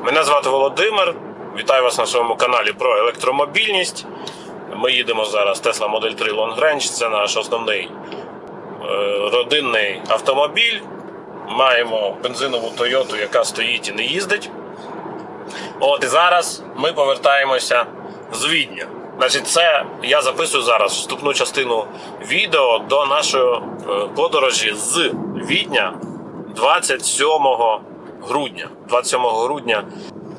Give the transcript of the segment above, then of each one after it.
Мене звати Володимир, вітаю вас на своєму каналі про електромобільність. Ми їдемо зараз Tesla Model 3 Long Range, це наш основний родинний автомобіль. Маємо бензинову Toyota, яка стоїть і не їздить. І зараз ми повертаємося з Відня. Значить, це я записую зараз вступну частину відео до нашої подорожі з Відня 27 грудня. 27 грудня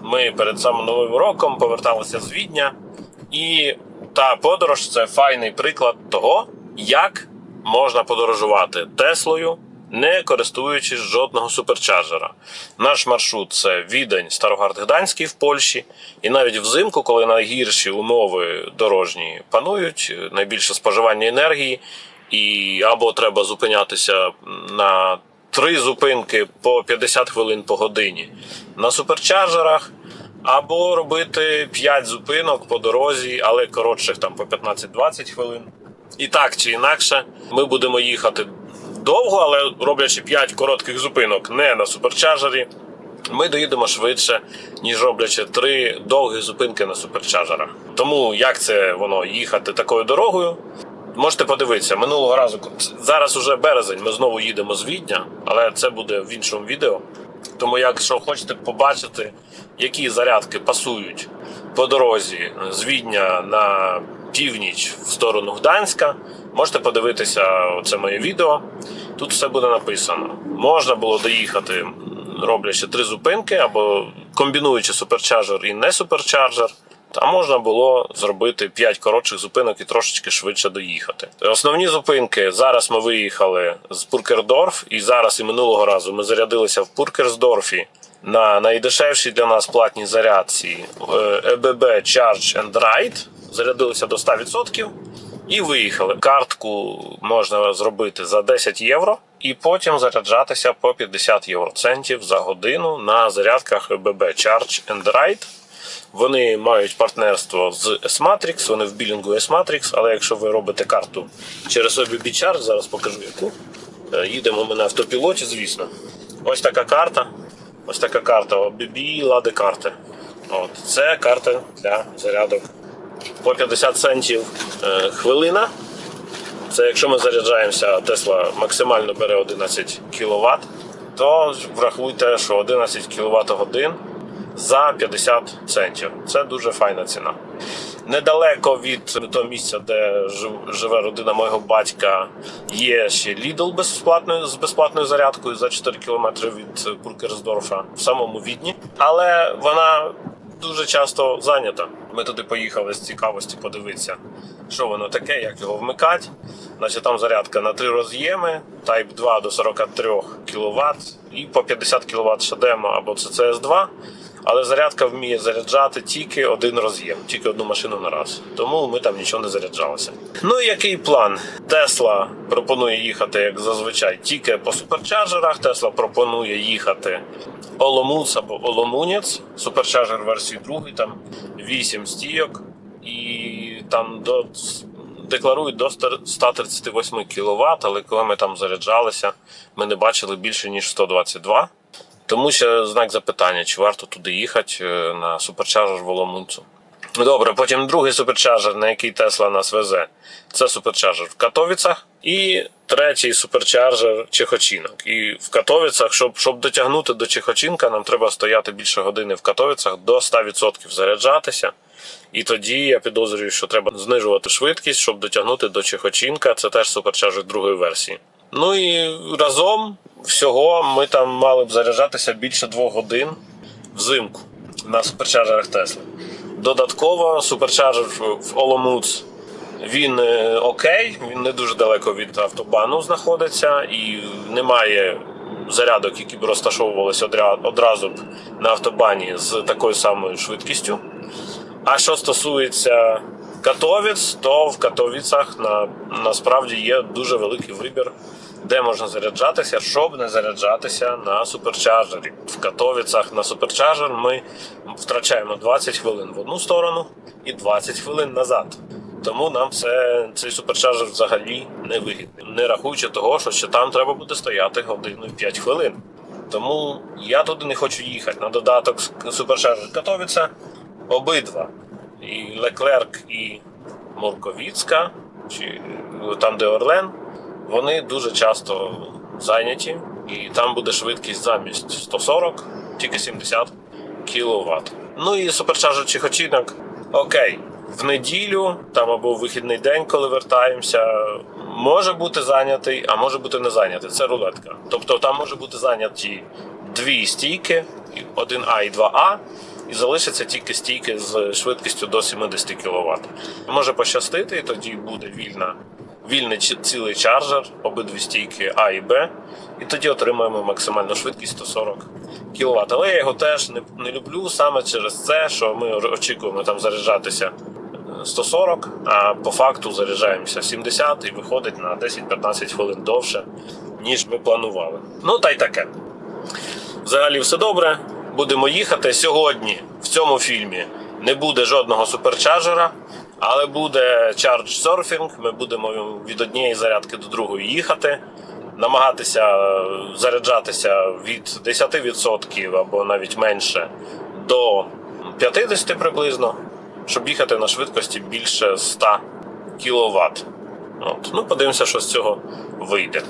ми перед самим Новим роком поверталися з Відня. І та подорож – це файний приклад того, як можна подорожувати Теслою, не користуючись жодного суперчарджера. Наш маршрут – це Відень, Староград-Гданський в Польщі. І навіть взимку, коли найгірші умови дорожні панують, найбільше споживання енергії, і або треба зупинятися на 3 зупинки по 50 хвилин по годині на суперчарджерах, або робити 5 зупинок по дорозі, але коротших там по 15-20 хвилин. І так чи інакше, ми будемо їхати довго, але роблячи 5 коротких зупинок не на суперчарджері, ми доїдемо швидше, ніж роблячи 3 довгі зупинки на суперчарджерах. Тому як це воно їхати такою дорогою? Можете подивитися, минулого разу, зараз уже березень, ми знову їдемо з Відня, але це буде в іншому відео. Тому якщо хочете побачити, які зарядки пасують по дорозі з Відня на північ в сторону Гданська, можете подивитися це моє відео. Тут все буде написано. Можна було доїхати, роблячи 3 зупинки, або комбінуючи суперчарджер і не суперчарджер. А можна було зробити 5 коротших зупинок і трошечки швидше доїхати. Основні зупинки. Зараз ми виїхали з Пуркердорф, і зараз і минулого разу ми зарядилися в Пуркерсдорфі на найдешевшій для нас платній зарядці ЕББ Charge and Ride. Зарядилися до 100% і виїхали. Картку можна зробити за 10 євро і потім заряджатися по 50 євроцентів за годину на зарядках ЕББ Charge and Ride. Вони мають партнерство з S-Matrix, вони в білінгу S-Matrix, але якщо ви робите карту через OBB Charge, зараз покажу яку. Їдемо ми на автопілоті, звісно. Ось така карта OBB Лади карти. Це карта для зарядок по 50 центів хвилина. Це якщо ми заряджаємося, Tesla максимально бере 11 кВт, то врахуйте, що 11 кВт годин за 50 центів. Це дуже файна ціна. Недалеко від того місця, де живе родина мого батька, є ще Lidl з безплатною зарядкою за 4 км від Пуркерсдорфа в самому Відні. Але вона дуже часто зайнята. Ми туди поїхали з цікавості подивитися, що воно таке, як його вмикати. Значить, там зарядка на 3 роз'єми, Type 2 до 43 кВт і по 50 кВт шедемо або CCS2. Але зарядка вміє заряджати тільки один роз'єм, тільки одну машину на раз. Тому ми там нічого не заряджалися. Ну і який план? Tesla пропонує їхати, як зазвичай, тільки по суперчарджерах. Tesla пропонує їхати Оломуц або Оломунець. Суперчарджер версії 2, там 8 стійок. І там декларують до 138 кВт, але коли ми там заряджалися, ми не бачили більше, ніж 122. Тому ще знак запитання, чи варто туди їхати на суперчарджер в Оломунцу. Добре, потім другий суперчарджер, на який Tesla нас везе, це суперчарджер в Катовіцах. І третій суперчарджер Чехочинок. І в Катовіцах, щоб дотягнути до Чехочинка, нам треба стояти більше години в Катовіцах, до 100% заряджатися. І тоді я підозрюю, що треба знижувати швидкість, щоб дотягнути до Чехочинка. Це теж суперчарджер другої версії. Ну і разом всього ми там мали б заряджатися більше 2 годин взимку на суперчарджерах Tesla. Додатково суперчарджер в Оломуц, він окей, він не дуже далеко від автобану знаходиться і немає зарядок, які б розташовувалися одразу б на автобані з такою самою швидкістю. А що стосується Катовіць, то в Катовіцах насправді є дуже великий вибір, де можна заряджатися, щоб не заряджатися на суперчарджері. В Катовіцах на суперчарджер ми втрачаємо 20 хвилин в одну сторону і 20 хвилин назад. Тому нам цей суперчарджер взагалі не вигідний. Не рахуючи того, що ще там треба буде стояти годину і 5 хвилин. Тому я туди не хочу їхати. На додаток Суперчарджер Катовіце обидва, і Леклерк, і Мурковіцька, чи там, де Орлен, вони дуже часто зайняті, і там буде швидкість замість 140, тільки 70 кВт. Ну і Суперчарджер Чехотінок, окей, в неділю, там або в вихідний день, коли вертаємося, може бути зайнятий, а може бути не зайнятий. Це рулетка. Тобто там може бути зайняті дві стійки, 1А і 2А, і залишаться тільки стійки з швидкістю до 70 кВт. Може пощастити, і тоді буде вільний цілий чарджер, обидві стійки А і Б, і тоді отримаємо максимальну швидкість 140 кВт. Але я його теж не люблю саме через це, що ми очікуємо там заряджатися 140, а по факту заряджаємося 70 і виходить на 10-15 хвилин довше, ніж ми планували. Ну та й таке. Взагалі все добре, будемо їхати. Сьогодні в цьому фільмі не буде жодного суперчарджера, але буде Charge Surfing. Ми будемо від однієї зарядки до другої їхати, намагатися заряджатися від 10% або навіть менше до 50 приблизно, щоб їхати на швидкості більше 100 кВт. Ну, подивимося, що з цього вийде.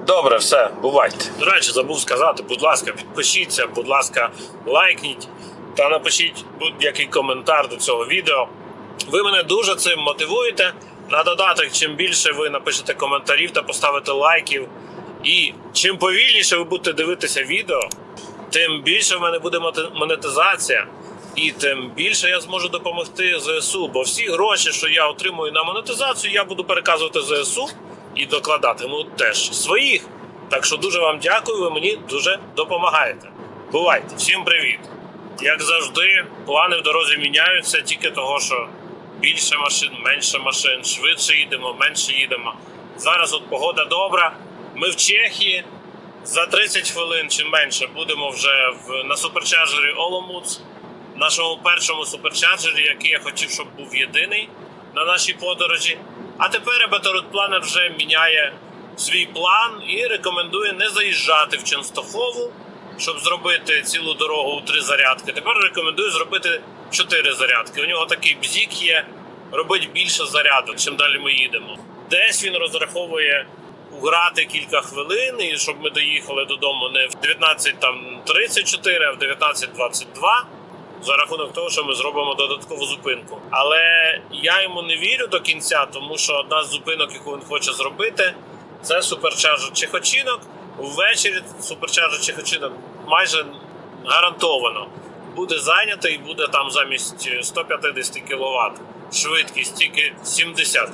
Добре, все, бувайте. До речі, забув сказати, будь ласка, підпишіться, будь ласка, лайкніть та напишіть будь-який коментар до цього відео. Ви мене дуже цим мотивуєте. На додаток, чим більше ви напишете коментарів та поставите лайків, і чим повільніше ви будете дивитися відео, тим більше в мене буде монетизація, і тим більше я зможу допомогти ЗСУ. Бо всі гроші, що я отримую на монетизацію, я буду переказувати ЗСУ і докладатиму теж своїх. Так що дуже вам дякую, ви мені дуже допомагаєте. Бувайте, всім привіт! Як завжди, плани в дорозі міняються тільки того, що більше машин, менше машин, швидше їдемо, менше їдемо. Зараз от погода добра, ми в Чехії, за 30 хвилин чи менше будемо вже на суперчарджері Оломуц, нашому першому суперчарджері, який я хотів, щоб був єдиний на нашій подорожі. А тепер Better Route Planner вже міняє свій план і рекомендує не заїжджати в Ченстохову, щоб зробити цілу дорогу у 3 зарядки. Тепер рекомендую зробити 4 зарядки. У нього такий бзік є, робить більше зарядок, чим далі ми їдемо. Десь він розраховує уграти кілька хвилин, і щоб ми доїхали додому не в 19:34, а в 19:22, за рахунок того, що ми зробимо додаткову зупинку. Але я йому не вірю до кінця, тому що одна з зупинок, яку він хоче зробити, це суперчарджер Чехотінок. Ввечері суперчарджер Чехотінок майже гарантовано буде зайнятий і буде там замість 150 кВт швидкість тільки 70.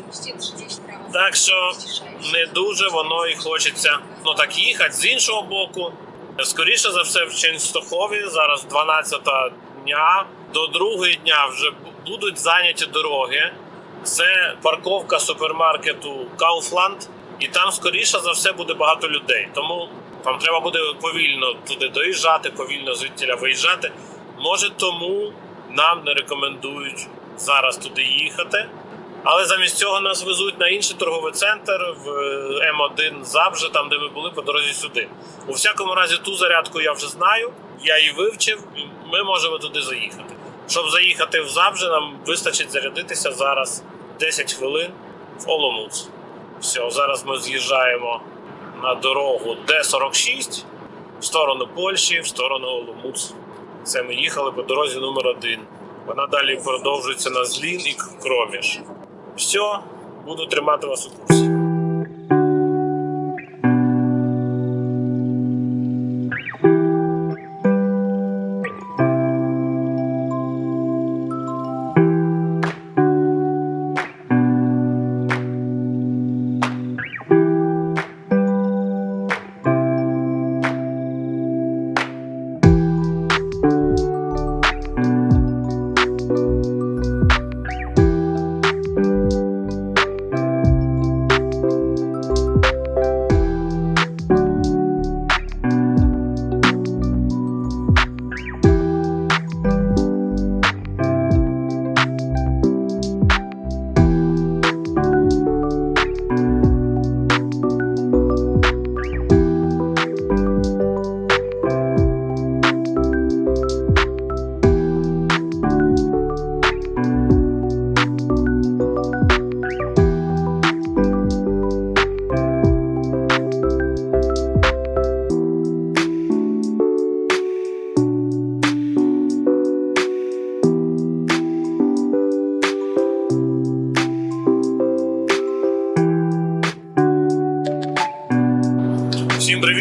Так що не дуже воно і хочеться так їхати. З іншого боку, скоріше за все в Ченстохові зараз 12 дня, до 2 дня вже будуть зайняті дороги. Це парковка супермаркету Kaufland, і там скоріше за все буде багато людей. Тому там треба буде повільно туди доїжджати, повільно звідтіля виїжджати. Може тому нам не рекомендують зараз туди їхати. Але замість цього нас везуть на інший торговий центр в М1 Забже, там де ми були по дорозі сюди. У всякому разі ту зарядку я вже знаю, я її вивчив, ми можемо туди заїхати. Щоб заїхати в Забже, нам вистачить зарядитися зараз 10 хвилин в Оломуц. Все, зараз ми з'їжджаємо на дорогу Д-46 в сторону Польщі, в сторону Оломуц. Це ми їхали по дорозі номер 1. Вона далі продовжується на Злін і Кроміш. Все, буду тримати вас у курсі.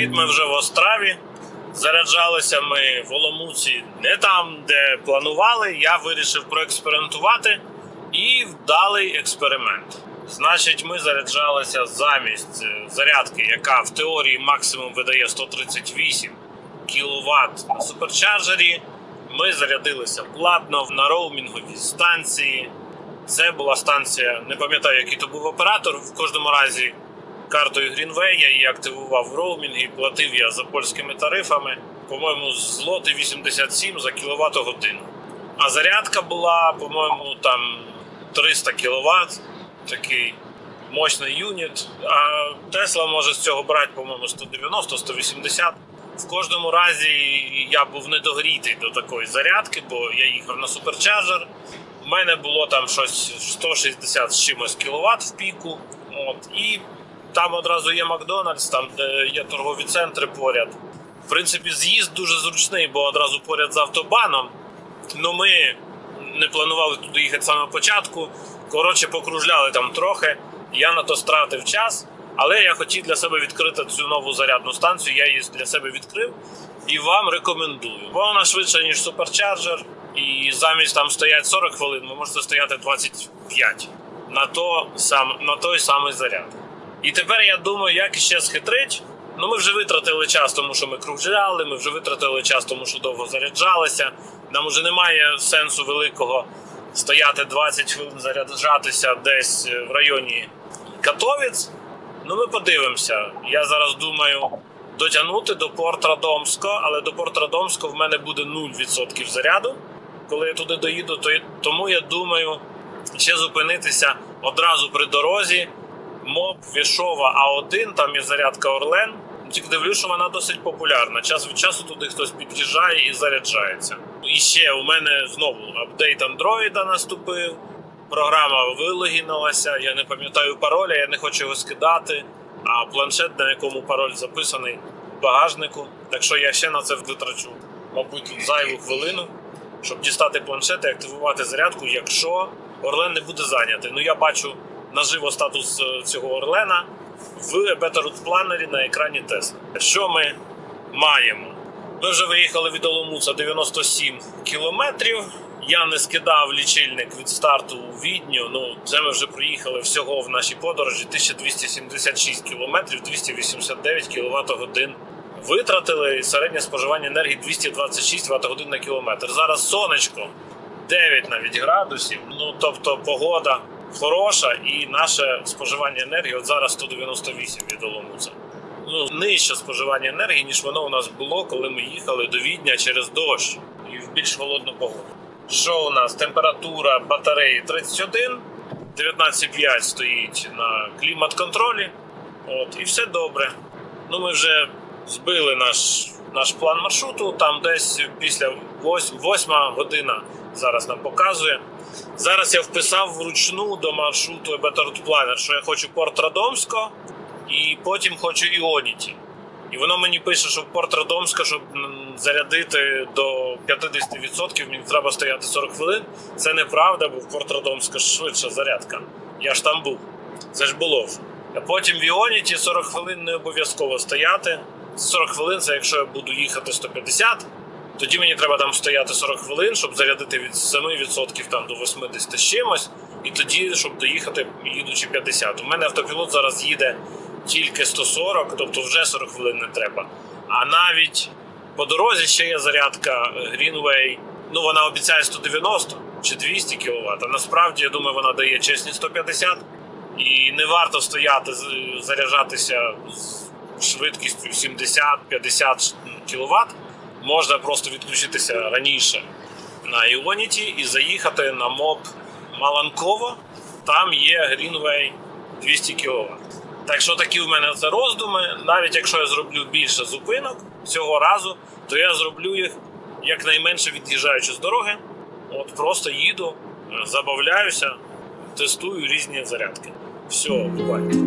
Тут ми вже в Острові. Заряджалися ми в Оломуці не там, де планували. Я вирішив проекспериментувати і вдалий експеримент. Значить, ми заряджалися замість зарядки, яка в теорії максимум видає 138 кВт на суперчарджері. Ми зарядилися платно на роумінговій станції. Це була станція, не пам'ятаю, який то був оператор, в кожному разі картою Greenway я її активував в роумінг і платив я за польськими тарифами, по-моєму, злоти 87 за кіловат-годину. А зарядка була, по-моєму, там 300 кВт, такий мощний юніт. А Тесла може з цього брати, по-моєму, 190-180. В кожному разі я був недогрітий до такої зарядки, бо я їхав на суперчарджер. У мене було там щось 160 з чимось кіловат в піку. І там одразу є Макдональдс, там де є торгові центри поряд. В принципі, з'їзд дуже зручний, бо одразу поряд з автобаном. Ну ми не планували туди їхати з самого початку. Коротше, покружляли там трохи. Я на то стратив час. Але я хотів для себе відкрити цю нову зарядну станцію. Я її для себе відкрив і вам рекомендую. Бо вона швидша, ніж суперчарджер. І замість там стоять 40 хвилин, ви можете стояти 25 на той самий заряд. І тепер я думаю, як ще схитрить. Ну, ми вже витратили час, тому що ми кружляли, ми вже витратили час, тому що довго заряджалися. Нам вже немає сенсу великого стояти 20 хвилин, заряджатися десь в районі Катовіць. Ну, ми подивимося. Я зараз думаю дотягнути до Порт-Радомського, але до Порт-Радомського в мене буде 0% заряду, коли я туди доїду. Тому я думаю ще зупинитися одразу при дорозі. МОП Вішова А1, там є зарядка Орлен. Тільки дивлюсь, що вона досить популярна. Час від часу туди хтось під'їжджає і заряджається. І ще у мене знову апдейт Android наступив. Програма вилогіналася, я не пам'ятаю пароля, я не хочу його скидати. А планшет, на якому пароль записаний, в багажнику. Так що я ще на це витрачу, мабуть, зайву хвилину, щоб дістати планшет і активувати зарядку, якщо Орлен не буде зайнятий. Ну, я бачу наживо статус цього Орлена в Better Route Planner на екрані Tesla. Що ми маємо? Ми вже виїхали від Оломуца 97 кілометрів. Я не скидав лічильник від старту у Відню. Ну, це ми вже проїхали всього в нашій подорожі 1276 кілометрів, 289 кВт-годин. Витратили середнє споживання енергії 226 Вт-годин на кілометр. Зараз сонечко 9 навіть градусів. Ну, тобто погода хороша і наше споживання енергії от зараз 198 від Оломуца. Ну, нижче споживання енергії, ніж воно у нас було, коли ми їхали до Відня через дощ і в більш холодну погоду. Що у нас? Температура батареї 31, 19,5 стоїть на клімат-контролі. І все добре. Ну, ми вже збили наш план маршруту, там десь після 8 година зараз нам показує. Зараз я вписав вручну до маршруту Better Route Planner, що я хочу Порт-Радомського і потім хочу Іоніті. І воно мені пише, що в Порт-Радомська, щоб зарядити до 50%, мені треба стояти 40 хвилин. Це неправда, бо в Порт-Радомська швидша зарядка. Я ж там був. Це ж було вже. А потім в Іоніті 40 хвилин не обов'язково стояти. 40 хвилин – це якщо я буду їхати 150, тоді мені треба там стояти 40 хвилин, щоб зарядити від 7% там, до 80 з чимось. І тоді, щоб доїхати, їдучи 50. У мене автопілот зараз їде тільки 140, тобто вже 40 хвилин не треба. А навіть по дорозі ще є зарядка Greenway. Ну, вона обіцяє 190 чи 200 кВт, а насправді, я думаю, вона дає чесні 150. І не варто стояти, заряджатися з швидкістю 70-50 кВт. Можна просто відключитися раніше на Іоніті і заїхати на МОП Маланково. Там є Greenway 200 кВт. Так що такі в мене це роздуми. Навіть якщо я зроблю більше зупинок цього разу, то я зроблю їх якнайменше від'їжджаючи з дороги. Просто їду, забавляюся, тестую різні зарядки. Все, бувайте.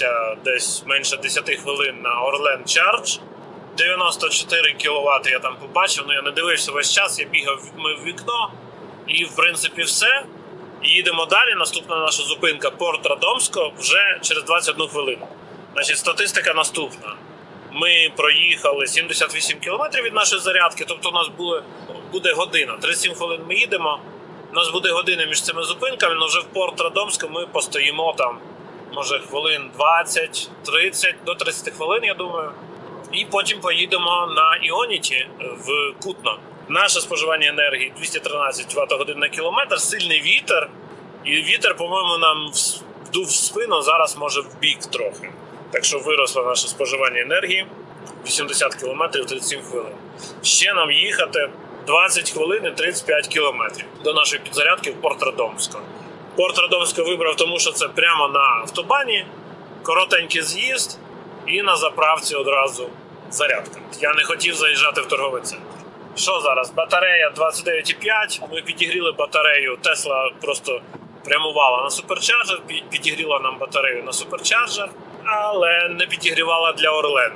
дивився десь менше 10 хвилин на Orlen Charge. 94 кВт я там побачив, я не дивився весь час, я бігав в вікно. І, в принципі, все. І їдемо далі. Наступна наша зупинка Порт Радомсько вже через 21 хвилину. Значить, статистика наступна. Ми проїхали 78 км від нашої зарядки, тобто у нас буде година. 37 хвилин ми їдемо, у нас буде година між цими зупинками, але вже в Порт Радомську ми постоїмо там, може, хвилин 20-30, до 30 хвилин, я думаю. І потім поїдемо на Іоніті в Кутно. Наше споживання енергії 213 Вт/годин на кілометр, сильний вітер. І вітер, по-моєму, нам вдув в спину, зараз може в бік трохи. Так що виросло наше споживання енергії 80 км 37 хвилин. Ще нам їхати 20 хвилин і 35 км до нашої підзарядки в Порт Радомсько. Порт Радомсько вибрав, тому що це прямо на автобані, коротенький з'їзд і на заправці одразу зарядка. Я не хотів заїжджати в торговий центр. Що зараз? Батарея 29,5. Ми підігріли батарею. Тесла просто прямувала на суперчарджер, підігріла нам батарею на суперчарджер, але не підігрівала для Орлену.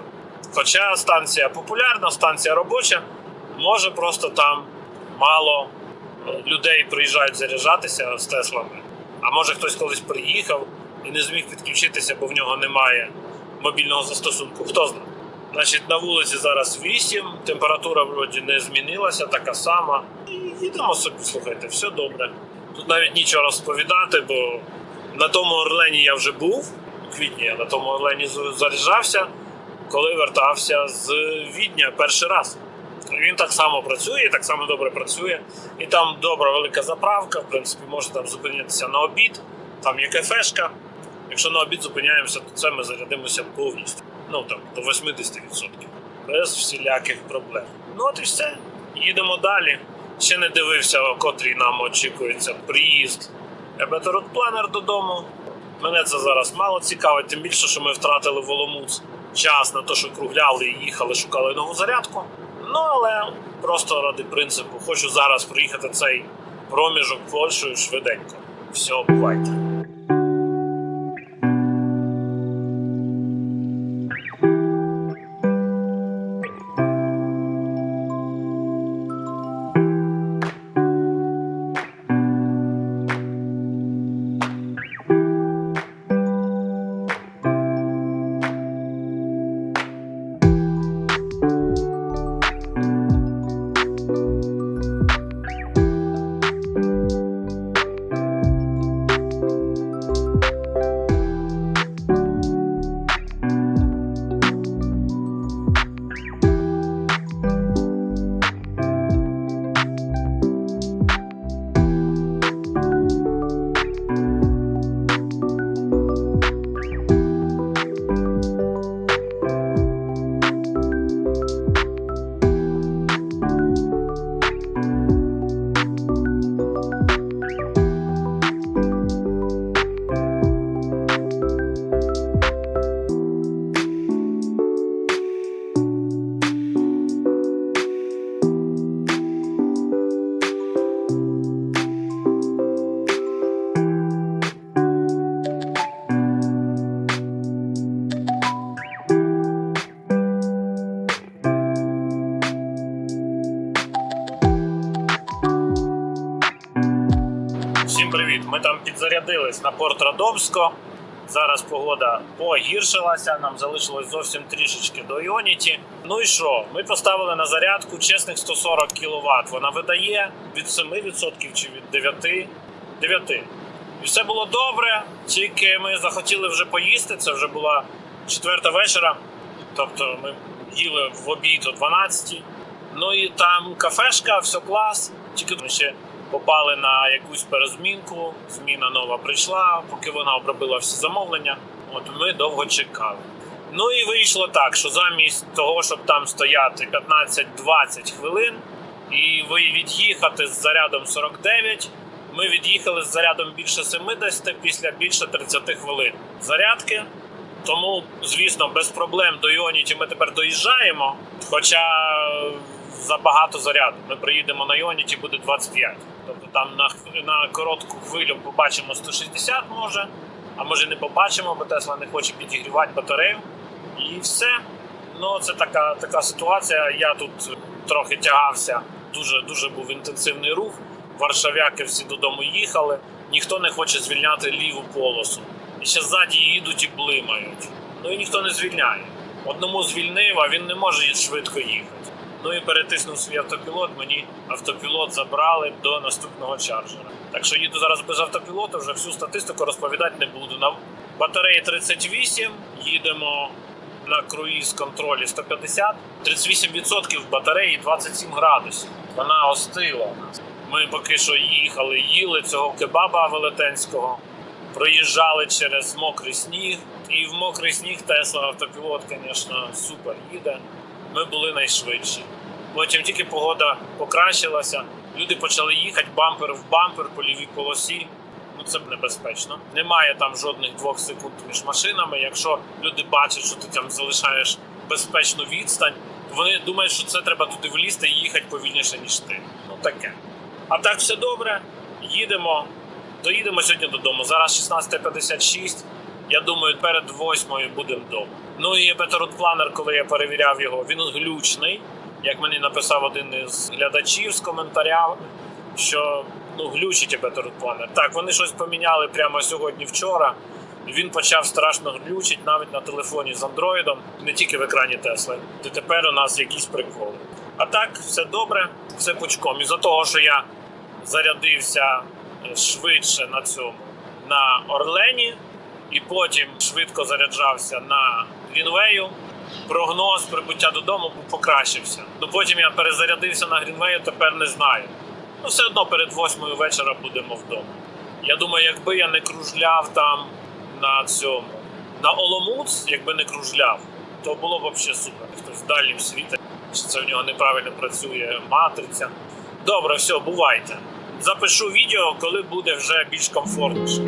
Хоча станція популярна, станція робоча, може просто там мало людей приїжджають заряджатися з Теслами. А може хтось колись приїхав і не зміг підключитися, бо в нього немає мобільного застосунку. Хто знає? Значить, на вулиці зараз 8, температура вроді не змінилася, така сама. І їдемо собі, слухайте, все добре. Тут навіть нічого розповідати, бо на тому Орлені я вже був, у квітні я на тому Орлені заряджався, коли вертався з Відня перший раз. Він так само працює, так само добре працює. І там добра велика заправка, в принципі, може там зупинитися на обід, там є кафешка. Якщо на обід зупиняємося, то це ми зарядимося повністю. Там, до 80%. Без всіляких проблем. От і все. Їдемо далі. Ще не дивився, о котрій нам очікується приїзд Better Route Planner додому. Мене це зараз мало цікавить, тим більше, що ми втратили в Оломуц час на те, що кругляли і їхали, шукали нову зарядку. Але просто ради принципу. Хочу зараз проїхати цей проміжок Польщею швиденько. Все, бувайте. Всім привіт! Ми там підзарядились на Порт Радомсько. Зараз погода погіршилася, нам залишилось зовсім трішечки до Іоніті. Ну і що? Ми поставили на зарядку чесних 140 кВт. Вона видає від 7% чи від 9%. 9. І все було добре, тільки ми захотіли вже поїсти, це вже була 4 вечора. Тобто ми їли в обід о 12. Ну і там кафешка, все клас, тільки ми ще попали на якусь перезмінку, зміна нова прийшла, поки вона обробила всі замовлення. Ми довго чекали. Ну і вийшло так, що замість того, щоб там стояти 15-20 хвилин і від'їхати з зарядом 49, ми від'їхали з зарядом більше 70 після більше 30 хвилин зарядки. Тому, звісно, без проблем до Іоніті ми тепер доїжджаємо, хоча забагато заряду. Ми приїдемо на Іоніті, буде 25. Тобто там на коротку хвилю побачимо 160 може, а може не побачимо, бо Тесла не хоче підігрівати батарею. І все. Ну, це така ситуація. Я тут трохи тягався, дуже був інтенсивний рух. Варшавяки всі додому їхали, ніхто не хоче звільняти ліву полосу. І ще ззаді їдуть і блимають. Ну і ніхто не звільняє. Одному звільнив, а він не може швидко їхати. Ну і перетиснув свій автопілот, мені автопілот забрали до наступного чарджера. Так що їду зараз без автопілота, вже всю статистику розповідати не буду. На батареї 38, їдемо на круїз-контролі 150, 38% батареї 27 градусів. Вона остила у нас. Ми поки що їли цього кебаба велетенського, проїжджали через мокрий сніг. І в мокрий сніг Тесла автопілот, звісно, супер їде. Ми були найшвидші. Потім тільки погода покращилася, люди почали їхати бампер в бампер по лівій полосі. Ну це небезпечно. Немає там жодних 2 секунд між машинами. Якщо люди бачать, що ти там залишаєш безпечну відстань, вони думають, що це треба туди влізти і їхати повільніше, ніж ти. Ну таке. А так все добре. Доїдемо сьогодні додому. Зараз 16:56. Я думаю, перед 8:00 будемо вдома. Ну і Better Planner, коли я перевіряв його, він глючний. Як мені написав один із глядачів з коментарями, що глючить Better Planner. Так, вони щось поміняли прямо сьогодні-вчора. Він почав страшно глючити навіть на телефоні з андроїдом, не тільки в екрані Тесли. І тепер у нас якісь приколи. А так, все добре, все пучком. Із-за того, що я зарядився швидше на Орлені, і потім швидко заряджався на Грінвею, прогноз прибуття додому покращився. Ну потім я перезарядився на Грінвею, тепер не знаю. Ну все одно перед 8:00 вечора будемо вдома. Я думаю, якби я не кружляв там на Оломуц, якби не кружляв, то було б взагалі супер. Хтось в дальнім світі, що це в нього неправильно працює матриця. Добре, все, бувайте. Запишу відео, коли буде вже більш комфортніше.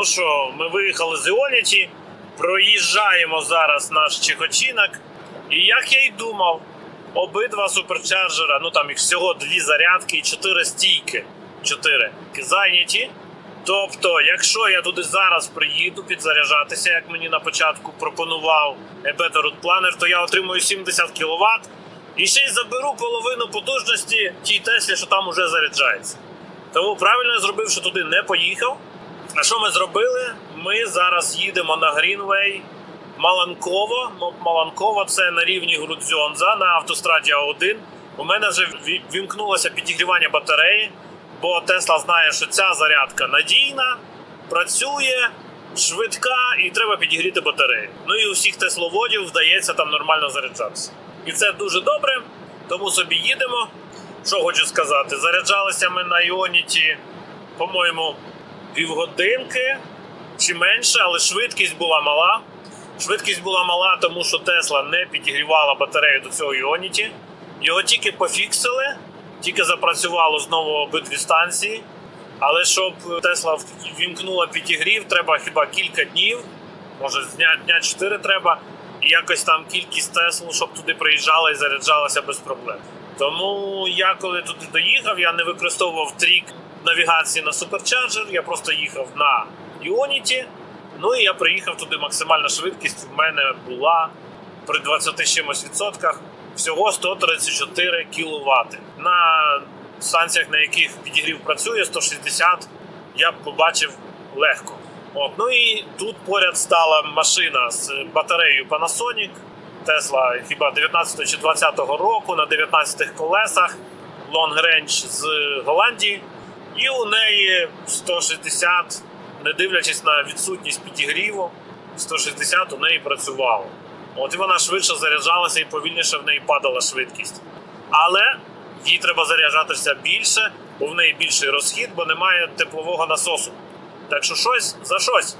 що, ми виїхали з Іоніті, проїжджаємо зараз наш Чехочинок. І як я й думав, обидва суперчарджера, ну там їх всього 2 зарядки і 4 стійки. 4 зайняті. Тобто, якщо я туди зараз приїду підзаряджатися, як мені на початку пропонував Better Planner, то я отримую 70 кВт і ще й заберу половину потужності тій Теслі, що там уже заряджається. Тому правильно я зробив, що туди не поїхав. А що ми зробили? Ми зараз їдемо на Грінвей Маланково. Маланково – це на рівні Грудзьонза на автостраді А1. У мене вже вімкнулося підігрівання батареї, бо Тесла знає, що ця зарядка надійна, працює, швидка і треба підігріти батарею. Ну і у всіх тесловодів вдається там нормально заряджатися. І це дуже добре, тому собі їдемо. Що хочу сказати, заряджалися ми на Іоніті, по-моєму, півгодинки чи менше, але швидкість була мала. Швидкість була мала, тому що Тесла не підігрівала батарею до цього Іоніті. Його тільки пофіксили, тільки запрацювало знову обидві станції. Але щоб Тесла вімкнула підігрів, треба хіба кілька днів, може дня 4 треба. І якось там кількість Тесл, щоб туди приїжджала і заряджалася без проблем. Тому я коли туди доїхав, я не використовував трік навігації на Supercharger, я просто їхав на Ionity. Ну і я приїхав туди, максимальна швидкість в мене була при 20 чимось відсотках всього 134 кВт. На станціях, на яких підігрів працює, 160 я б побачив легко. Ну і тут поряд стала машина з батареєю Panasonic, Tesla хіба 19 чи 20 року на 19 колесах, Long Range з Голландії. І у неї 160, не дивлячись на відсутність підігріву, 160 у неї працювало. І вона швидше заряджалася і повільніше в неї падала швидкість. Але їй треба заряджатися більше, бо в неї більший розхід, бо немає теплового насосу. Так що щось за щось.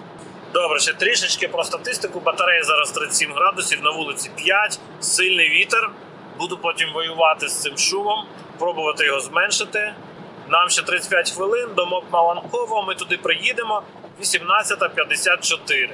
Добре, ще трішечки про статистику. Батарея зараз 37 градусів, на вулиці 5, сильний вітер. Буду потім воювати з цим шумом, пробувати його зменшити. Нам ще 35 хвилин до МОП Маланково, ми туди приїдемо 18:54.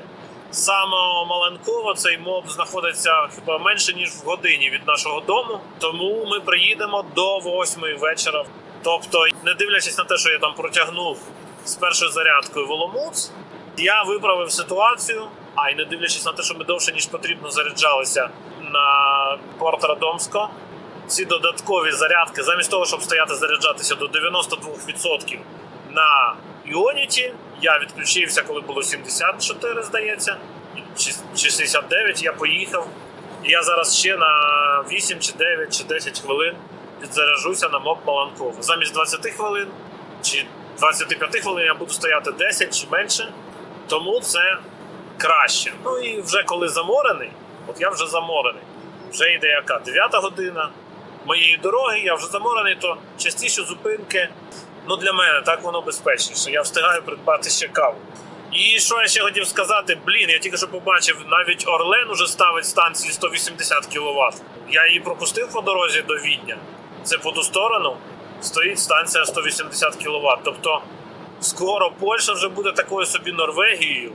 Саме Маланково цей МОП знаходиться хіба менше, ніж в годині від нашого дому, тому ми приїдемо до 8 вечора. Тобто, не дивлячись на те, що я там протягнув з першою зарядкою в Оломуц, я виправив ситуацію, а й не дивлячись на те, що ми довше, ніж потрібно, заряджалися на Порт Радомсько, ці додаткові зарядки, замість того, щоб стояти заряджатися до 92% на Ionity, я відключився, коли було 74, здається, чи 69, я поїхав. І я зараз ще на 8, чи 9, чи 10 хвилин підзаряджуся на МОП Маланково. Замість 20 хвилин, чи 25 хвилин я буду стояти 10 чи менше, тому це краще. Ну і вже коли заморений, от я вже заморений, вже йде яка 9 година моєї дороги, я вже заморений, то частіше зупинки, ну для мене так воно безпечніше, я встигаю придбати ще каву. І що я ще хотів сказати, я тільки що побачив, навіть Орлен уже ставить станції 180 кВт. Я її пропустив по дорозі до Відня, це по ту сторону стоїть станція 180 кВт. Тобто скоро Польща вже буде такою собі Норвегією,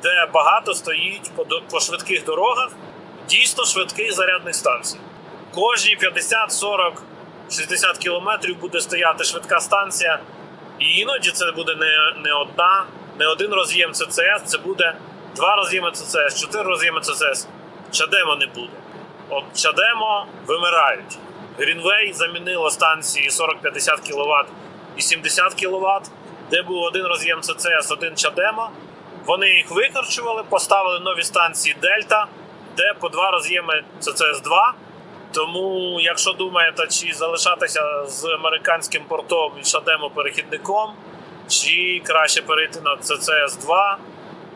де багато стоїть по швидких дорогах дійсно швидких зарядних станцій. Кожні 50, 40, 60 кілометрів буде стояти швидка станція. І іноді це буде не один роз'єм ЦЦС, це буде 2 роз'єми ЦЦС, 4 роз'єми ЦЦС. Чадемо не буде. От Чадемо вимирають. Greenway замінило станції 40-50 кВт і 70 кВт, де був один роз'єм ЦЦС, один Чадемо. Вони їх викорчували, поставили нові станції Дельта, де по 2 роз'єми ЦЦС-2. Тому, якщо думаєте, чи залишатися з американським портом і Чадемо перехідником, чи краще перейти на ЦЦС-2,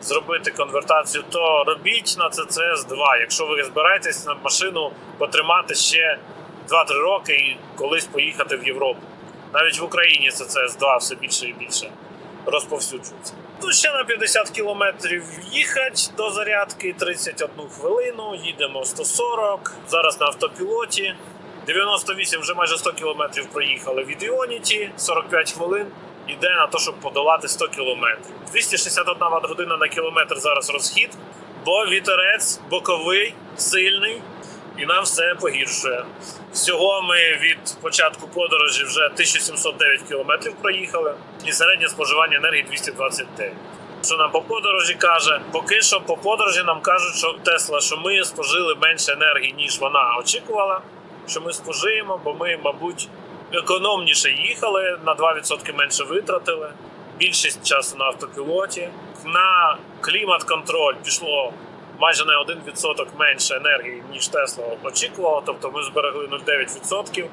зробити конвертацію, то робіть на ЦЦС-2, якщо ви збираєтесь на машину потримати ще 2-3 роки і колись поїхати в Європу. Навіть в Україні ЦЦС-2 все більше і більше розповсюджується. Тут ще на 50 кілометрів їхати до зарядки, 31 хвилину, їдемо 140, зараз на автопілоті. 98, вже майже 100 кілометрів проїхали від Ionity, 45 хвилин іде на те, щоб подолати 100 кілометрів. 261 Вт-година на кілометр зараз розхід, бо вітерець боковий, сильний, і нам все погіршує. Всього ми від початку подорожі вже 1709 кілометрів проїхали, і середнє споживання енергії 229. Що нам по подорожі каже? Поки що по подорожі нам кажуть, що Тесла, що ми спожили менше енергії, ніж вона очікувала, що ми спожиємо, бо ми, мабуть, економніше їхали, на 2% менше витратили, більшість часу на автопілоті. На клімат-контроль пішло майже на 1% менше енергії, ніж Тесла очікувала, тобто ми зберегли 0,9%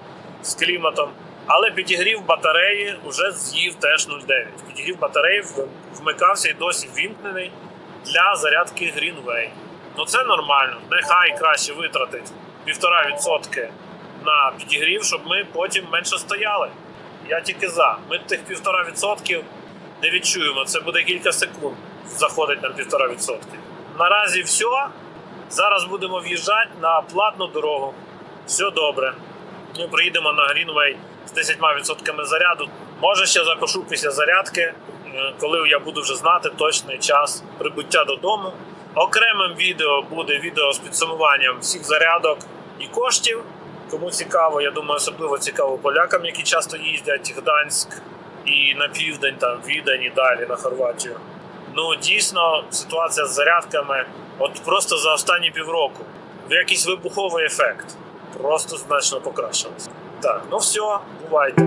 з кліматом. Але підігрів батареї вже з'їв теж 0,9. Підігрів батареї вмикався і досі вімкнений для зарядки Greenway. Ну це нормально, нехай краще витратить 1,5% на підігрів, щоб ми потім менше стояли. Я тільки за. Ми тих 1,5% не відчуємо, це буде кілька секунд, заходить нам 1,5%. Наразі все. Зараз будемо в'їжджати на платну дорогу. Все добре. Ми приїдемо на Greenway з 10% заряду. Може ще запишу після зарядки, коли я буду вже знати точний час прибуття додому. Окремим відео буде відео з підсумуванням всіх зарядок і коштів. Кому цікаво, я думаю, особливо цікаво полякам, які часто їздять в Гданськ і на південь, там, Відень і далі на Хорватію. Ну, дійсно, ситуація з зарядками от просто за останні півроку. Якийсь вибуховий ефект. Просто значно покращилось. Так, ну все, бувайте.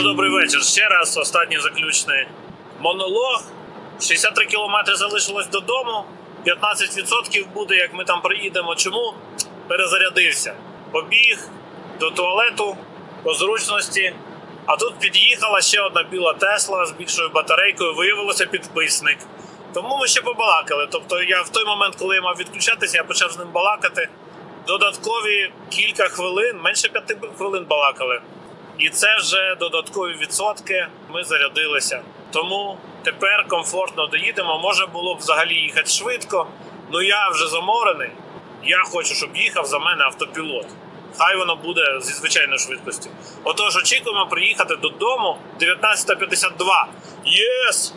Добрий вечір. Ще раз останній заключний монолог. 63 кілометри залишилось додому. 15% буде, як ми там приїдемо. Чому? Перезарядився. Побіг до туалету по зручності. А тут під'їхала ще одна біла Тесла з більшою батарейкою. Виявилося підписник. Тому ми ще побалакали. Тобто я в той момент, коли я мав відключатися, я почав з ним балакати. Додаткові кілька хвилин, менше 5 хвилин балакали. І це вже додаткові відсотки, ми зарядилися. Тому тепер комфортно доїдемо. Може було б взагалі їхати швидко, але я вже заморений. Я хочу, щоб їхав за мене автопілот. Хай воно буде зі звичайною швидкістю. Отож, очікуємо приїхати додому 19:52. Єс!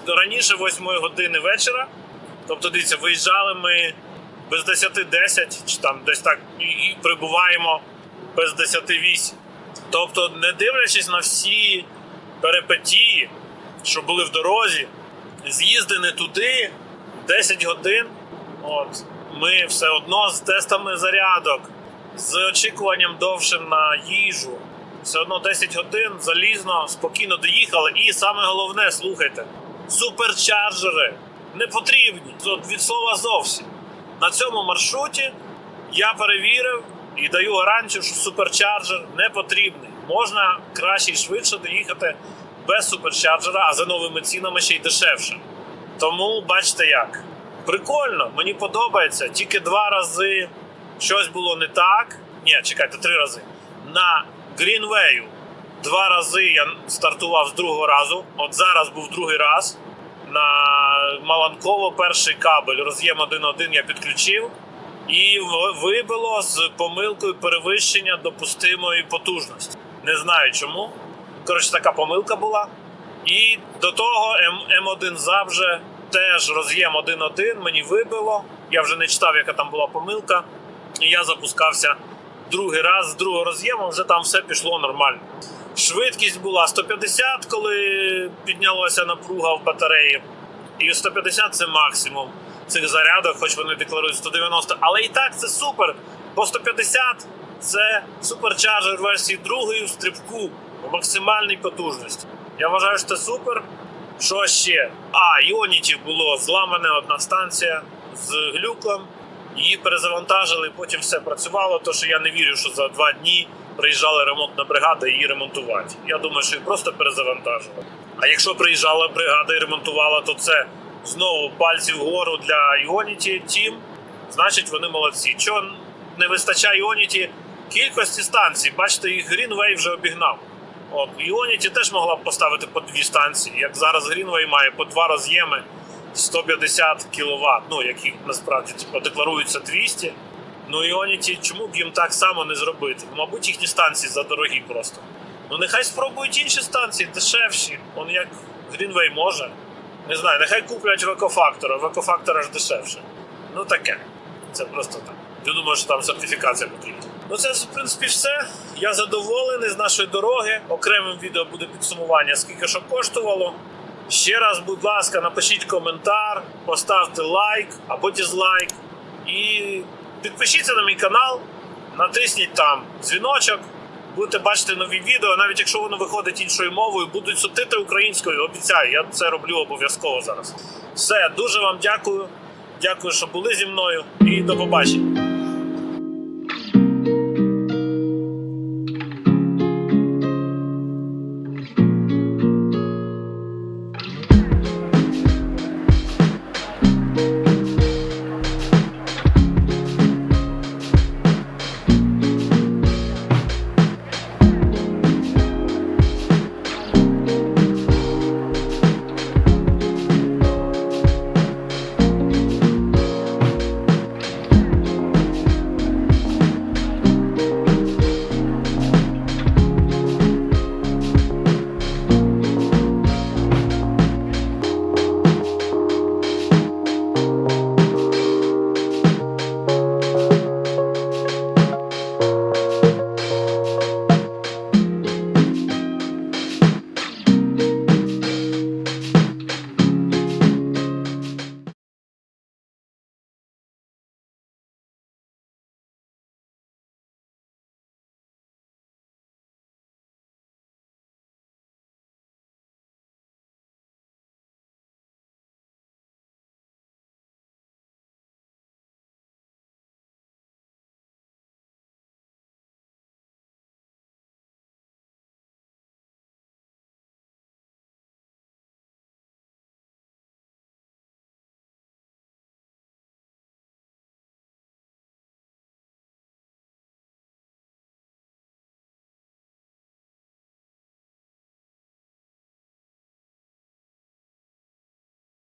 Раніше 8 години вечора. Тобто, дивіться, виїжджали ми без 10:10, чи там десь так, і прибуваємо без 10:08. Тобто, не дивлячись на всі перипетії, що були в дорозі, з'їзди не туди, 10 годин, ми все одно з тестами зарядок, з очікуванням довшим на їжу, все одно 10 годин залізно, спокійно доїхали. І саме головне, слухайте, суперчарджери не потрібні, від слова зовсім. На цьому маршруті я перевірив, і даю гарантію, що суперчарджер не потрібний. Можна краще і швидше доїхати без суперчарджера, а за новими цінами ще й дешевше. Тому бачите як. Прикольно, мені подобається. Тільки 2 рази щось було не так. Ні, чекайте, 3 рази. На Грінвею 2 рази я стартував з другого разу. От зараз був другий раз. На Маланково перший кабель, роз'єм 1.1 я підключив. І вибило з помилкою перевищення допустимої потужності. Не знаю чому. Коротше, така помилка була. І до того М1 завжди теж роз'єм 1.1 мені вибило. Я вже не читав, яка там була помилка. І я запускався другий раз з другого роз'єму, вже там все пішло нормально. Швидкість була 150, коли піднялася напруга в батареї. І 150 – це максимум цих зарядок, хоч вони декларують 190. Але і так це супер, бо 150 – це суперчарджер версії другої в стрибку, в максимальній потужності. Я вважаю, що це супер. Що ще? Ionity було зламана одна станція з глюком. Її перезавантажили, потім все працювало, тому що я не вірю, що за 2 дні приїжджала ремонтна бригада її ремонтувати. Я думаю, що її просто перезавантажили. А якщо приїжджала бригада і ремонтувала, то це знову пальці вгору для Ionity Team, значить вони молодці. Чого не вистачає Ionity кількості станцій? Бачите, їх Greenway вже обігнав. Ionity теж могла б поставити по 2 станції, як зараз Greenway має по 2 роз'єми 150 кВт, які насправді декларуються 200. Ionity, чому б їм так само не зробити? Мабуть, їхні станції задорогі просто. Нехай спробують інші станції, дешевші. Як Greenway може. Не знаю, нехай куплять Векофактора. Векофактора ж дешевше. Таке. Це просто так. Я думаю, що там сертифікація потрібна. Це, в принципі, все. Я задоволений з нашої дороги. Окремим відео буде підсумування, скільки що коштувало. Ще раз, будь ласка, напишіть коментар, поставте лайк або дизлайк. І підпишіться на мій канал, натисніть там дзвіночок, будете бачити нові відео. Навіть якщо воно виходить іншою мовою, будуть субтитри українською, обіцяю, я це роблю обов'язково зараз. Все, дуже вам дякую. Дякую, що були зі мною, і до побачення.